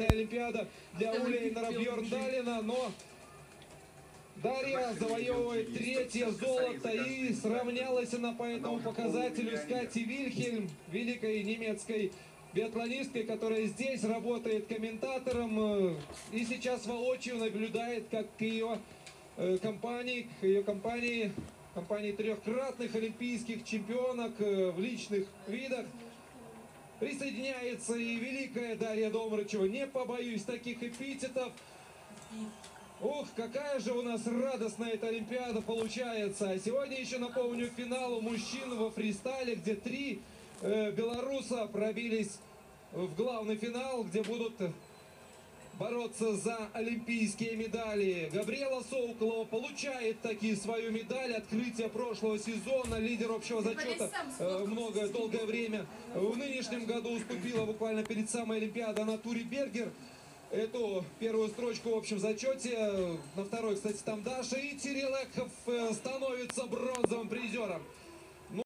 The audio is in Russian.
Олимпиада для Улейнера Бьорндалена, но Дарья завоевывает третье золото, и сравнялась она по этому показателю с Катей Вильхельм, великой немецкой биатлонисткой, которая здесь работает комментатором и сейчас воочию наблюдает, как к ее компании трехкратных олимпийских чемпионок в личных видах присоединяется и великая Дарья Домрачева. Не побоюсь таких эпитетов. Ух, какая же у нас радостная эта Олимпиада получается. А сегодня еще напомню финалу мужчин во фристайле, где 3 белоруса пробились в главный финал, где будут бороться за олимпийские медали. Габриэла Соколова получает таки свою медаль. Открытие прошлого сезона, лидер общего зачета долгое время. В нынешнем году уступила буквально перед самой Олимпиадой Анатури Бергер эту первую строчку в общем зачете. На второй, кстати, там Даша. И Терелехов становится бронзовым призером.